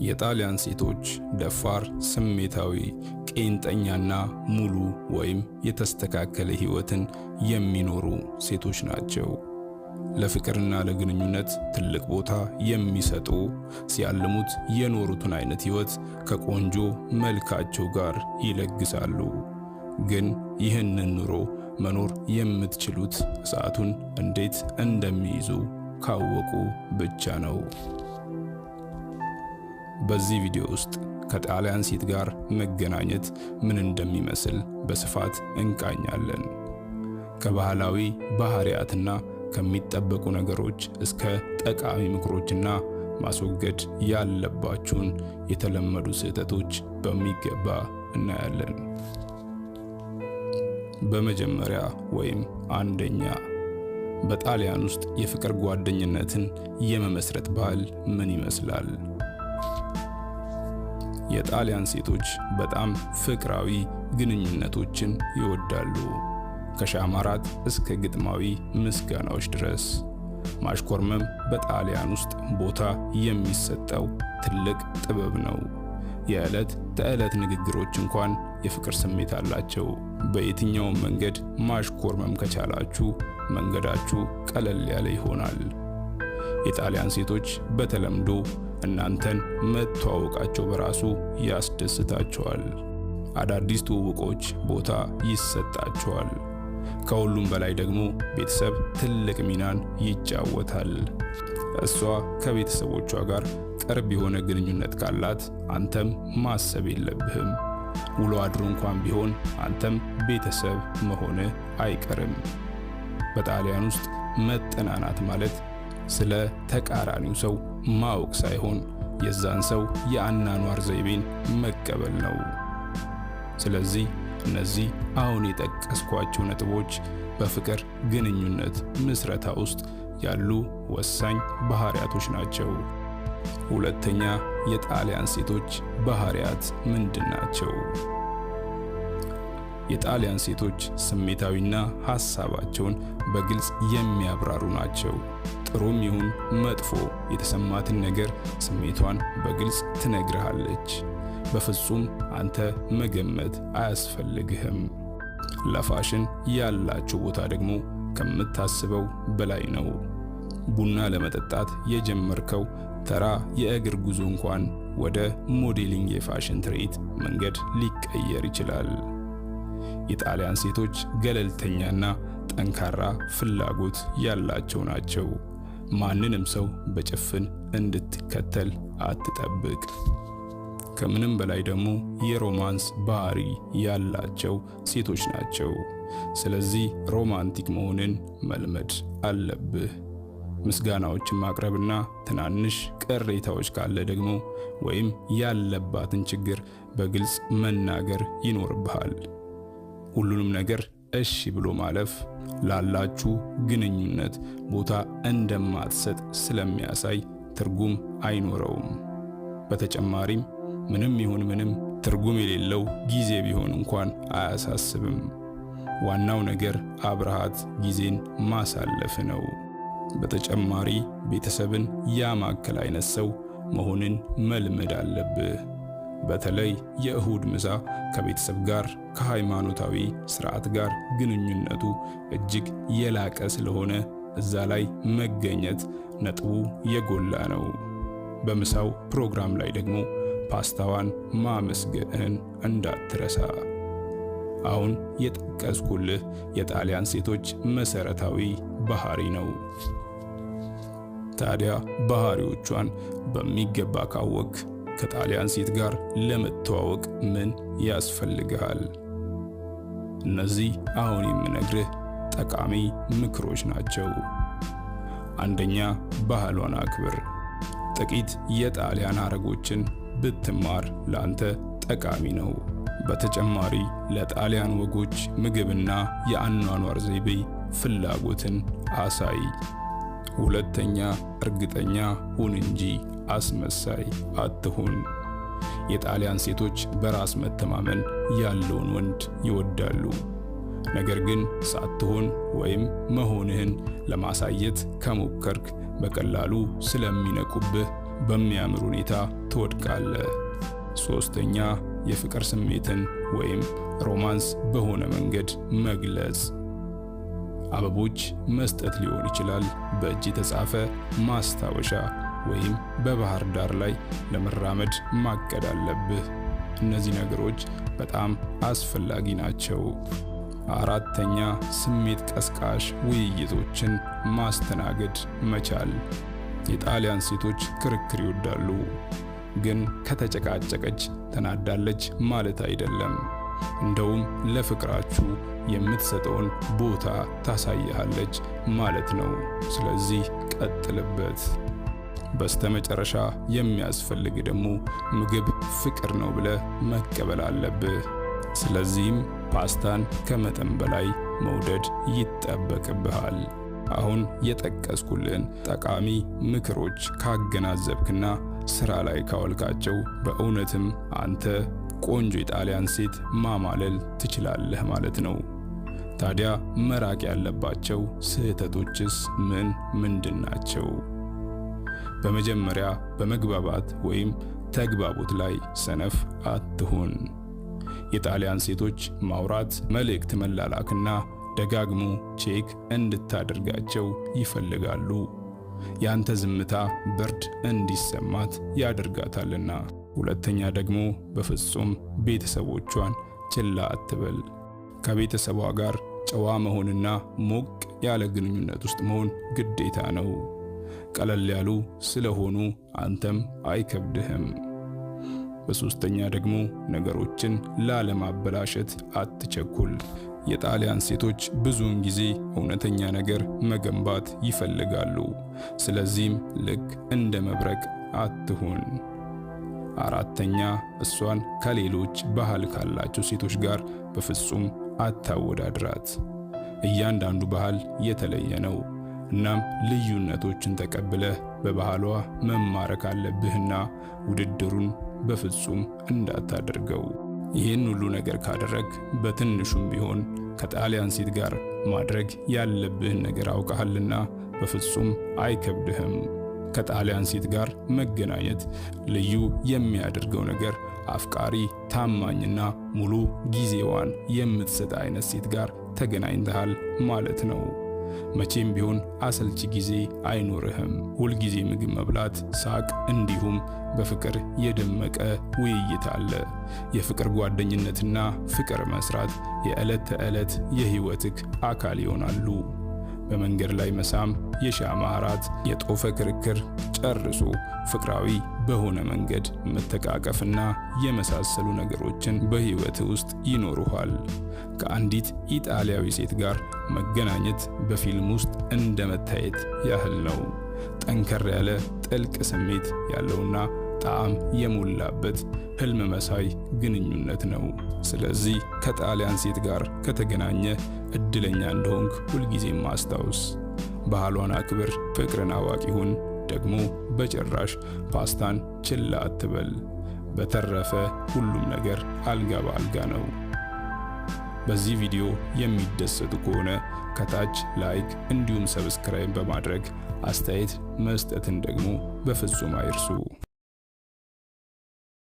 የጣሊያን ሴቶች ደፋር፣ ስሜታዊ፣ ቄንጠኛና ሙሉ ወይም የተስተካከለ ሕይወትን የሚኖሩ ሴቶች ናቸው። ለፍቅርና ለግንኙነት ትልቅ ቦታ የሚሰጡ፣ ሲያልሙት የኖሩትን አይነት ሕይወት ከቆንጆ መልካቸው ጋር ይለግሳሉ። ግን ይህንን ኑሮ መኖር የምትችሉት እሳቱን እንዴት እንደሚይዙ ካወቁ ብቻ ነው። በዚህ ቪዲዮ ውስጥ ከጣሊያን ሴት ጋር መገናኘት ምን እንደሚመስል በስፋት እንቃኛለን። ከባህላዊ ባህሪያትና ከሚጠበቁ ነገሮች እስከ ጠቃሚ ምክሮችና ማስወገድ ያለባችሁን የተለመዱ ስህተቶች በሚገባ እናያለን። በመጀመሪያ ወይም አንደኛ፣ በጣሊያን ውስጥ የፍቅር ጓደኝነትን የመመስረት ባህል ምን ይመስላል? የጣሊያን ሴቶች በጣም ፍቅራዊ ግንኙነቶችን ይወዳሉ። ከሻማራት እስከ ግጥማዊ ምስጋናዎች ድረስ። ማሽኮርመም በጣሊያን ውስጥ ቦታ የሚሰጠው ትልቅ ጥበብ ነው። የዕለት ተዕለት ንግግሮች እንኳን የፍቅር ስሜት አላቸው። በየትኛውም መንገድ ማሽኮርመም ከቻላችሁ መንገዳችሁ ቀለል ያለ ይሆናል። የጣሊያን ሴቶች በተለምዶ እናንተን መተዋወቃቸው በራሱ ያስደስታቸዋል። አዳዲስ ትውውቆች ቦታ ይሰጣቸዋል። ከሁሉም በላይ ደግሞ ቤተሰብ ትልቅ ሚናን ይጫወታል። እሷ ከቤተሰቦቿ ጋር ቅርብ የሆነ ግንኙነት ካላት አንተም ማሰብ የለብህም። ውሎ አድሮ እንኳን ቢሆን አንተም ቤተሰብ መሆንህ አይቀርም። በጣሊያን ውስጥ መጠናናት ማለት ስለ ተቃራኒው ሰው ማወቅ ሳይሆን የዛን ሰው የአኗኗር ዘይቤን መቀበል ነው። ስለዚህ እነዚህ አሁን የጠቀስኳቸው ነጥቦች በፍቅር ግንኙነት ምስረታ ውስጥ ያሉ ወሳኝ ባህሪያቶች ናቸው። ሁለተኛ፣ የጣሊያን ሴቶች ባህሪያት ምንድናቸው? የጣሊያን ሴቶች ስሜታዊና ሐሳባቸውን በግልጽ የሚያብራሩ ናቸው። ጥሩም ይሁን መጥፎ የተሰማትን ነገር ስሜቷን በግልጽ ትነግርሃለች። በፍጹም አንተ መገመት አያስፈልግህም። ለፋሽን ያላቸው ቦታ ደግሞ ከምታስበው በላይ ነው። ቡና ለመጠጣት የጀመርከው ተራ የእግር ጉዞ እንኳን ወደ ሞዴሊንግ የፋሽን ትርኢት መንገድ ሊቀየር ይችላል። የጣሊያን ሴቶች ገለልተኛና ጠንካራ ፍላጎት ያላቸው ናቸው። ማንንም ሰው በጭፍን እንድትከተል አትጠብቅ። ከምንም በላይ ደግሞ የሮማንስ ባህሪ ያላቸው ሴቶች ናቸው። ስለዚህ ሮማንቲክ መሆንን መልመድ አለብህ። ምስጋናዎችን ማቅረብና ትናንሽ ቅሬታዎች ካለ ደግሞ ወይም ያለባትን ችግር በግልጽ መናገር ይኖርብሃል። ሁሉንም ነገር እሺ ብሎ ማለፍ ላላችሁ ግንኙነት ቦታ እንደማትሰጥ ስለሚያሳይ ትርጉም አይኖረውም። በተጨማሪም ምንም ይሁን ምንም ትርጉም የሌለው ጊዜ ቢሆን እንኳን አያሳስብም። ዋናው ነገር አብረሃት ጊዜን ማሳለፍ ነው። በተጨማሪ ቤተሰብን ያማከለ አይነት ሰው መሆንን መልመድ አለብህ። በተለይ የእሁድ ምሳ ከቤተሰብ ጋር ከሃይማኖታዊ ስርዓት ጋር ግንኙነቱ እጅግ የላቀ ስለሆነ እዛ ላይ መገኘት ነጥቡ የጎላ ነው። በምሳው ፕሮግራም ላይ ደግሞ ፓስታዋን ማመስገንህን እንዳትረሳ። አሁን የጠቀስኩልህ የጣሊያን ሴቶች መሰረታዊ ባህሪ ነው። ታዲያ ባህሪዎቿን በሚገባ ካወቅ ከጣሊያን ሴት ጋር ለመተዋወቅ ምን ያስፈልጋል? እነዚህ አሁን የምነግርህ ጠቃሚ ምክሮች ናቸው። አንደኛ፣ ባህሏን አክብር። ጥቂት የጣሊያን ሐረጎችን ብትማር ላንተ ጠቃሚ ነው። በተጨማሪ ለጣሊያን ወጎች፣ ምግብና የአኗኗር ዘይቤ ፍላጎትን አሳይ። ሁለተኛ፣ እርግጠኛ ሁን እንጂ አስመሳይ አትሁን። የጣሊያን ሴቶች በራስ መተማመን ያለውን ወንድ ይወዳሉ። ነገር ግን ሳትሆን ወይም መሆንህን ለማሳየት ከሞከርክ በቀላሉ ስለሚነቁብህ በሚያምር ሁኔታ ትወድቃለህ። ሶስተኛ የፍቅር ስሜትን ወይም ሮማንስ በሆነ መንገድ መግለጽ። አበቦች መስጠት ሊሆን ይችላል፣ በእጅ የተጻፈ ማስታወሻ ወይም በባህር ዳር ላይ ለመራመድ ማቀድ አለብህ። እነዚህ ነገሮች በጣም አስፈላጊ ናቸው። አራተኛ ስሜት ቀስቃሽ ውይይቶችን ማስተናገድ መቻል። የጣሊያን ሴቶች ክርክር ይወዳሉ፣ ግን ከተጨቃጨቀች ተናዳለች ማለት አይደለም። እንደውም ለፍቅራችሁ የምትሰጠውን ቦታ ታሳያለች ማለት ነው። ስለዚህ ቀጥልበት። በስተመጨረሻ የሚያስፈልግ ደግሞ ምግብ ፍቅር ነው ብለህ መቀበል አለብህ። ስለዚህም ፓስታን ከመጠን በላይ መውደድ ይጠበቅብሃል። አሁን የጠቀስኩልን ጠቃሚ ምክሮች ካገናዘብክና ስራ ላይ ካወልካቸው በእውነትም አንተ ቆንጆ የጣሊያን ሴት ማማለል ትችላለህ ማለት ነው። ታዲያ መራቅ ያለባቸው ስህተቶችስ ምንድን ናቸው? በመጀመሪያ በመግባባት ወይም ተግባቦት ላይ ሰነፍ አትሁን። የጣሊያን ሴቶች ማውራት፣ መልእክት መላላክና ደጋግሞ ቼክ እንድታደርጋቸው ይፈልጋሉ። ያንተ ዝምታ ብርድ እንዲሰማት ያደርጋታልና። ሁለተኛ ደግሞ በፍጹም ቤተሰቦቿን ችላ አትበል። ከቤተሰቧ ጋር ጨዋ መሆንና ሞቅ ያለ ግንኙነት ውስጥ መሆን ግዴታ ነው። ቀለል ያሉ ስለሆኑ አንተም አይከብድህም። በሶስተኛ ደግሞ ነገሮችን ላለማበላሸት አትቸኩል። የጣሊያን ሴቶች ብዙውን ጊዜ እውነተኛ ነገር መገንባት ይፈልጋሉ። ስለዚህም ልክ እንደ መብረቅ አትሁን። አራተኛ እሷን ከሌሎች ባህል ካላቸው ሴቶች ጋር በፍጹም አታወዳድራት። እያንዳንዱ ባህል የተለየ ነው። እናም ልዩነቶችን ተቀብለህ በባህሏ መማረክ አለብህና ውድድሩን በፍጹም እንዳታደርገው። ይህን ሁሉ ነገር ካደረግ በትንሹም ቢሆን ከጣሊያን ሴት ጋር ማድረግ ያለብህን ነገር አውቀሃልና በፍጹም አይከብድህም። ከጣሊያን ሴት ጋር መገናኘት ልዩ የሚያደርገው ነገር አፍቃሪ፣ ታማኝና ሙሉ ጊዜዋን የምትሰጥ አይነት ሴት ጋር ተገናኝተሃል ማለት ነው። መቼም ቢሆን አሰልቺ ጊዜ አይኖርህም። ሁልጊዜ ምግብ መብላት፣ ሳቅ፣ እንዲሁም በፍቅር የደመቀ ውይይት አለ። የፍቅር ጓደኝነትና ፍቅር መስራት የዕለት ተዕለት የህይወትህ አካል ይሆናሉ። በመንገድ ላይ መሳም፣ የሻማ እራት፣ የጦፈ ክርክር፣ ጨርሶ ፍቅራዊ በሆነ መንገድ መተቃቀፍና የመሳሰሉ ነገሮችን በህይወት ውስጥ ይኖሩሃል። ከአንዲት ኢጣሊያዊ ሴት ጋር መገናኘት በፊልም ውስጥ እንደመታየት ያህል ነው። ጠንከር ያለ ጥልቅ ስሜት ያለውና ጣዕም የሞላበት ህልም መሳይ ግንኙነት ነው። ስለዚህ ከጣሊያን ሴት ጋር ከተገናኘ እድለኛ እንደሆንክ ሁልጊዜም አስታውስ። ባህሏን አክብር፣ ፍቅርን አዋቂ ሁን። ደግሞ በጭራሽ ፓስታን ችላ አትበል። በተረፈ ሁሉም ነገር አልጋ በአልጋ ነው። በዚህ ቪዲዮ የሚደሰቱ ከሆነ ከታች ላይክ እንዲሁም ሰብስክራይብ በማድረግ አስተያየት መስጠትን ደግሞ በፍጹም አይርሱ።